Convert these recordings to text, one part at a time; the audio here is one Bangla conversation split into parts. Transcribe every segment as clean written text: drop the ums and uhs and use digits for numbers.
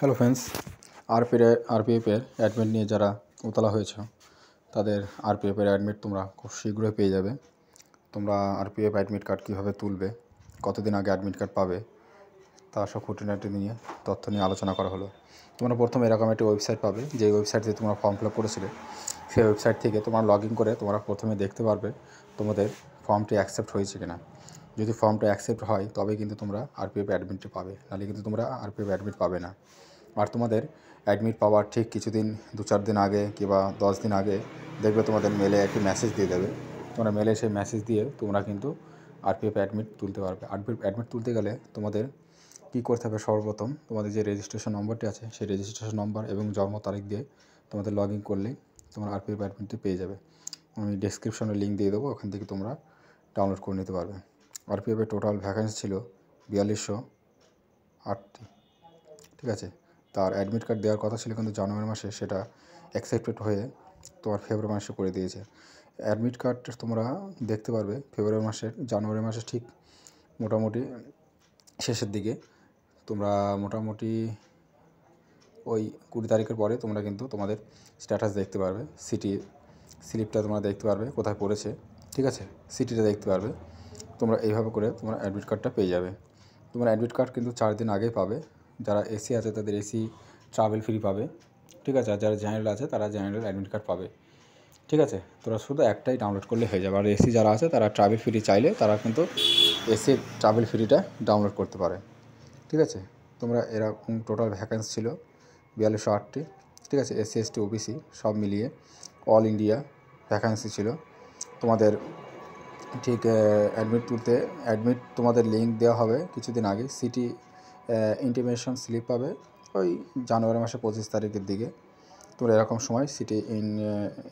হ্যালো ফ্রেন্ডস, আরপিএফের অ্যাডমিট নিয়ে যারা উতলা হয়েছে তাদের আরপিএফের অ্যাডমিট তোমরা খুব শীঘ্রই পেয়ে যাবে। তোমরা আরপিএফ অ্যাডমিট কার্ড কীভাবে তুলবে, কতদিন আগে অ্যাডমিট কার্ড পাবে, তা সব খুঁটিনাটি নিয়ে তথ্য নিয়ে আলোচনা করা হলো। তোমরা প্রথমে এরকম একটি ওয়েবসাইট পাবে, যে ওয়েবসাইট দিয়ে তোমরা ফর্ম ফিল আপ করেছিলে। সেই ওয়েবসাইট থেকে তোমরা লগ ইন করে তোমরা প্রথমে দেখতে পারবে তোমাদের ফর্মটি অ্যাকসেপ্ট হয়েছে কিনা। যদি ফর্মটা অ্যাকসেপ্ট হয় তবে কিন্তু তোমরা আরপিএফ অ্যাডমিটটি পাবে, নাহলে কিন্তু তোমরা আরপিএফ অ্যাডমিট পাবে না। আর তোমাদের অ্যাডমিট পাওয়ার ঠিক কিছুদিন 2-4 দিন আগে কিংবা 10 দিন আগে দেখবে তোমাদের মেলে একটি মেসেজ দিয়ে দেবে। তোমরা মেলে সেই মেসেজ দিয়ে তোমরা কিন্তু আরপিএফ অ্যাডমিট তুলতে পারবে। আরপিএফ অ্যাডমিট তুলতে গেলে তোমাদের কী করতে হবে, সর্বপ্রথম তোমাদের যে রেজিস্ট্রেশন নম্বরটি আছে সেই রেজিস্ট্রেশন নম্বর এবং জন্ম তারিখ দিয়ে তোমাদের লগ ইন করলেই তোমরা আরপিএফ অ্যাডমিটটি পেয়ে যাবে। আমি ডেসক্রিপশনে লিঙ্ক দিয়ে দেবো, ওখান থেকে তোমরা ডাউনলোড করে নিতে পারবে। আরপিএফের টোটাল ভ্যাকেন্সি ছিল 4208টি, ঠিক আছে। তার অ্যাডমিট কার্ড দেওয়ার কথা ছিল কিন্তু জানুয়ারি মাসে সেটা অ্যাকসেপ্টেড হয়ে তোমার ফেব্রুয়ারি মাসে করে দিয়েছে। অ্যাডমিট কার্ড তোমরা দেখতে পারবে জানুয়ারি মাসের ঠিক মোটামুটি শেষের দিকে। তোমরা মোটামুটি ওই 20 তারিখের পরে তোমরা কিন্তু তোমাদের স্ট্যাটাস দেখতে পারবে, সিটি স্লিপটা তোমরা দেখতে পারবে কোথায় পড়েছে, ঠিক আছে, সিটিটা দেখতে পারবে। তোমরা এইভাবে করে তোমরা অ্যাডমিট কার্ডটা পেয়ে যাবে। তোমরা অ্যাডমিট কার্ড কিন্তু 4 দিন আগেই পাবে। যারা এসি আছে তাদের এসি ট্রাভেল ফ্রি পাবে, ঠিক আছে। আর যারা জেনারেল আছে তারা জেনারেল অ্যাডমিট কার্ড পাবে, ঠিক আছে। তোরা শুধু একটাই ডাউনলোড করলে হয়ে যাবে। আর এসি যারা আছে তারা ট্রাভেল ফ্রি চাইলে তারা কিন্তু এসি ট্রাভেল ফ্রিটা ডাউনলোড করতে পারে, ঠিক আছে। তোমরা এরকম টোটাল ভ্যাকেন্সি ছিল 4208টি, ঠিক আছে। এসসি এসটি ওবিসি সব মিলিয়ে অল ইন্ডিয়া ভ্যাকেন্সি ছিল। তোমাদের ঠিক অ্যাডমিট তোমাদের লিঙ্ক দেওয়া হবে কিছুদিন আগে। সিটি ইন্টিমেশন স্লিপ পাবে ওই জানুয়ারি মাসে 25 তারিখের দিকে। তোমরা এরকম সময় সিটি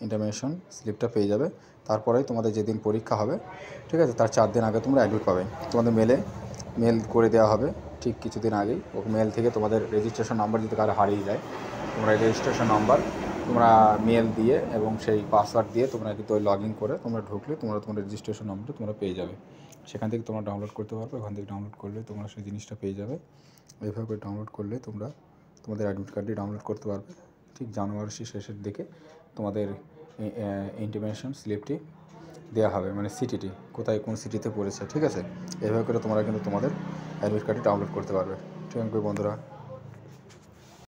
ইন্টিমেশন স্লিপটা পেয়ে যাবে। তারপরেই তোমাদের যেদিন পরীক্ষা হবে, ঠিক আছে, তার 4 দিন আগে তোমরা অ্যাডমিট পাবে। তোমাদের মেল করে দেওয়া হবে ঠিক কিছুদিন আগেই। ও মেল থেকে তোমাদের রেজিস্ট্রেশন নাম্বার যদি কারো হারিয়ে যায়, তোমরা রেজিস্ট্রেশন নাম্বার তোমরা মেল দিয়ে এবং সেই পাসওয়ার্ড দিয়ে তোমরা কিন্তু ওই লগ ইন করে তোমরা ঢুকলে তোমরা তোমার রেজিস্ট্রেশন নাম্বারটা তোমরা পেয়ে যাবে। সেখান থেকে তোমরা ডাউনলোড করতে পারবে। ওখান থেকে ডাউনলোড করলে তোমরা সেই জিনিসটা পেয়ে যাবে। এইভাবে ডাউনলোড করলে তোমরা তোমাদের অ্যাডমিট কার্ডটি ডাউনলোড করতে পারবে। ঠিক জানুয়ারি শেষের দিকে তোমাদের ইন্টিমেশন স্লিপটি দেওয়া হবে, মানে সিটিটি কোথায় কোন সিটিতে পড়েছে, ঠিক আছে। এইভাবে করে তোমরা কিন্তু তোমাদের অ্যাডমিট কার্ডটি ডাউনলোড করতে পারবে। ঠিক আছে বন্ধুরা।